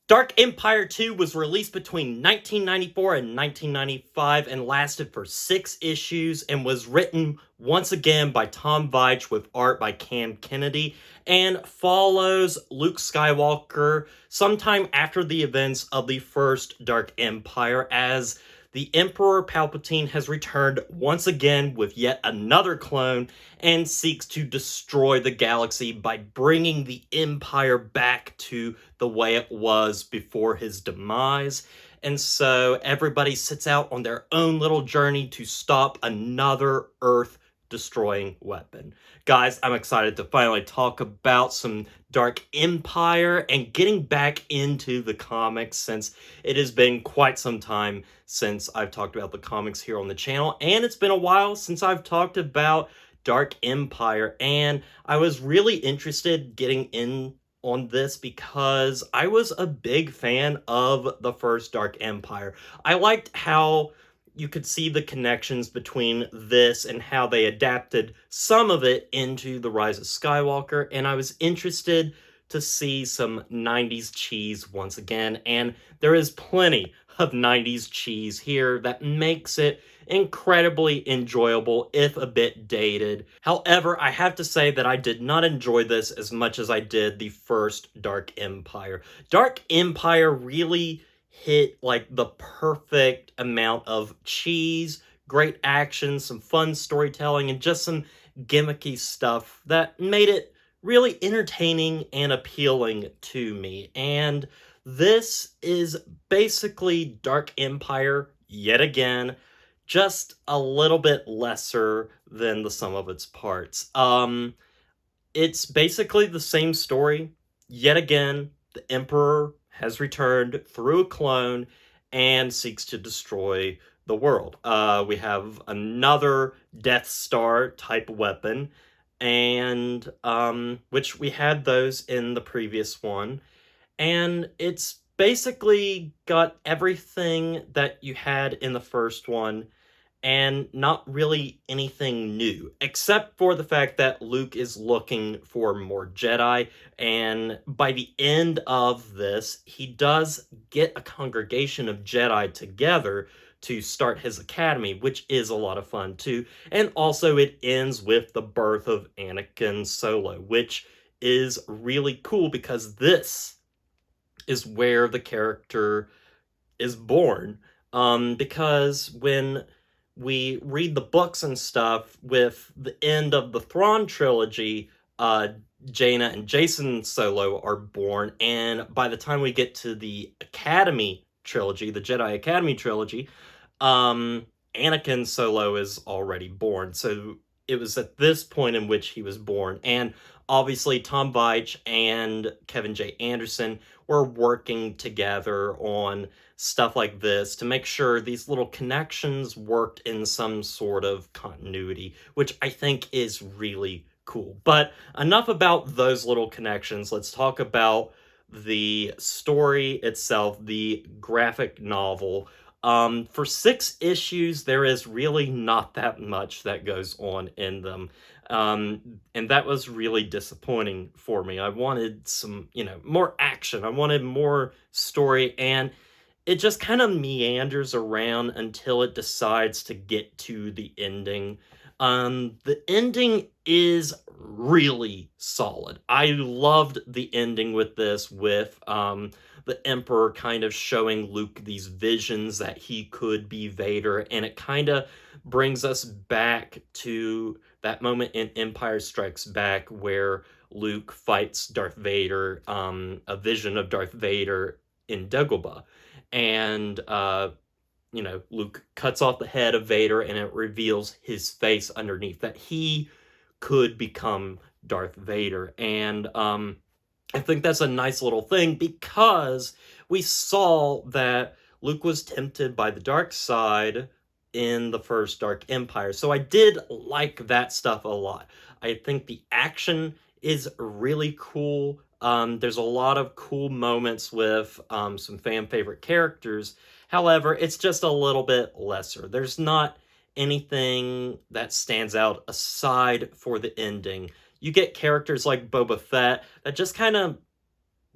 Dark Empire 2 was released between 1994 and 1995 and lasted for 6 issues and was written once again by Tom Veitch with art by Kam Kennedy and follows Luke Skywalker sometime after the events of the first Dark Empire as the Emperor Palpatine has returned once again with yet another clone and seeks to destroy the galaxy by bringing the Empire back to the way it was before his demise. And so everybody sets out on their own little journey to stop another Earth destroying weapon. Guys, I'm excited to finally talk about some Dark Empire and getting back into the comics since it has been quite some time since I've talked about the comics here on the channel, and it's been a while since I've talked about Dark Empire, and I was really interested getting in on this because I was a big fan of the first Dark Empire. I liked how you could see the connections between this and how they adapted some of it into The Rise of Skywalker, and I was interested to see some 90s cheese once again, and there is plenty of 90s cheese here that makes it incredibly enjoyable, if a bit dated. However, I have to say that I did not enjoy this as much as I did the first Dark Empire. Dark Empire really hit like the perfect amount of cheese, great action, some fun storytelling, and just some gimmicky stuff that made it really entertaining and appealing to me. And this is basically Dark Empire yet again, just a little bit lesser than the sum of its parts. It's basically the same story. Yet again, the Emperor has returned through a clone and seeks to destroy the world. We have another Death Star type weapon, and which we had those in the previous one, and it's basically got everything that you had in the first one and not really anything new, except for the fact that Luke is looking for more Jedi, and by the end of this, he does get a congregation of Jedi together to start his academy, which is a lot of fun too, and also it ends with the birth of Anakin Solo, which is really cool because this is where the character is born, because when we read the books and stuff with the end of the Thrawn trilogy, Jaina and Jason Solo are born, and by the time we get to the Academy trilogy, the Jedi Academy trilogy, Anakin Solo is already born. So it was at this point in which he was born, and obviously Tom Veitch and Kevin J. Anderson were working together on stuff like this to make sure these little connections worked in some sort of continuity, which I think is really cool. But enough about those little connections. Let's talk about the story itself, the graphic novel. For 6 issues, there is really not that much that goes on in them. And that was really disappointing for me. I wanted some, more action. I wanted more story, and it just kind of meanders around until it decides to get to the ending. The ending is really solid. I loved the ending with this, with the Emperor kind of showing Luke these visions that he could be Vader, and it kind of brings us back to that moment in Empire Strikes Back where Luke fights Darth Vader, a vision of Darth Vader in Dagobah. And, Luke cuts off the head of Vader and it reveals his face underneath, that he could become Darth Vader. And I think that's a nice little thing because we saw that Luke was tempted by the dark side in the first Dark Empire. So I did like that stuff a lot. I think the action is really cool. There's a lot of cool moments with some fan favorite characters. However, it's just a little bit lesser. There's not anything that stands out aside for the ending. You get characters like Boba Fett that just kind of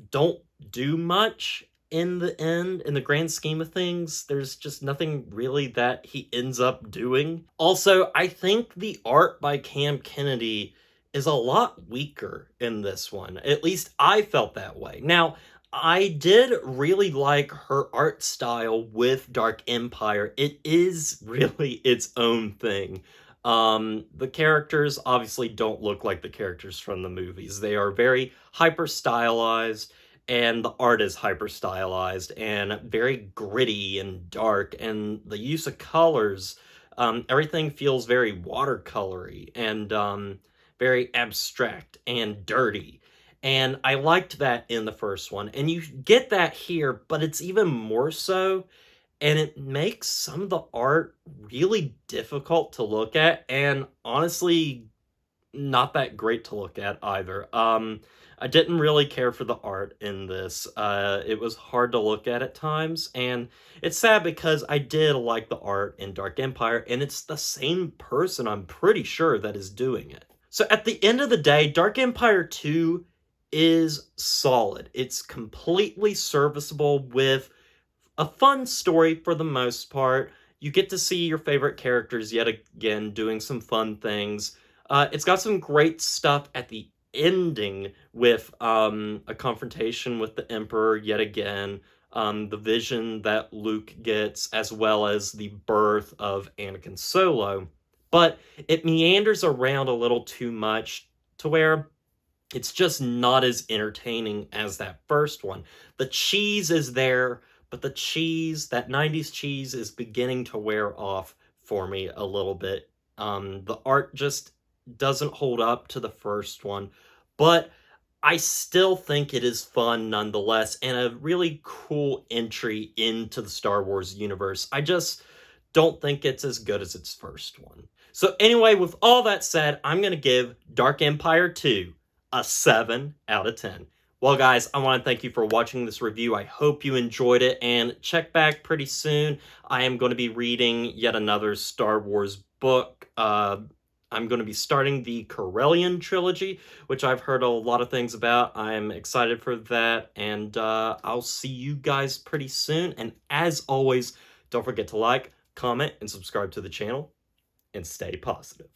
don't do much, in the end, in the grand scheme of things. There's just nothing really that he ends up doing. Also, I think the art by Kam Kennedy is a lot weaker in this one. At least I felt that way. Now, I did really like her art style with Dark Empire. It is really its own thing. The characters obviously don't look like the characters from the movies. They are very hyper stylized, and the art is hyper stylized and very gritty and dark, and the use of colors, everything feels very watercolory and very abstract and dirty. And I liked that in the first one, and you get that here, but it's even more so, and it makes some of the art really difficult to look at, and honestly, not that great to look at either. I didn't really care for the art in this. It was hard to look at times, and it's sad because I did like the art in Dark Empire, and it's the same person, I'm pretty sure, that is doing it. So at the end of the day, Dark Empire 2 is solid. It's completely serviceable with a fun story for the most part. You get to see your favorite characters yet again doing some fun things. It's got some great stuff at the ending with a confrontation with the Emperor yet again, the vision that Luke gets, as well as the birth of Anakin Solo. But it meanders around a little too much to where it's just not as entertaining as that first one. The cheese is there, but the cheese, that 90s cheese, is beginning to wear off for me a little bit. The art just doesn't hold up to the first one, but I still think it is fun nonetheless, and a really cool entry into the Star Wars universe. I just don't think it's as good as its first one. So anyway, with all that said, I'm going to give Dark Empire 2 a 7 out of 10. Well, guys, I want to thank you for watching this review. I hope you enjoyed it, and check back pretty soon. I am going to be reading yet another Star Wars book. I'm going to be starting the Corellian trilogy, which I've heard a lot of things about. I'm excited for that, and I'll see you guys pretty soon. And as always, don't forget to like, comment, and subscribe to the channel, and stay positive.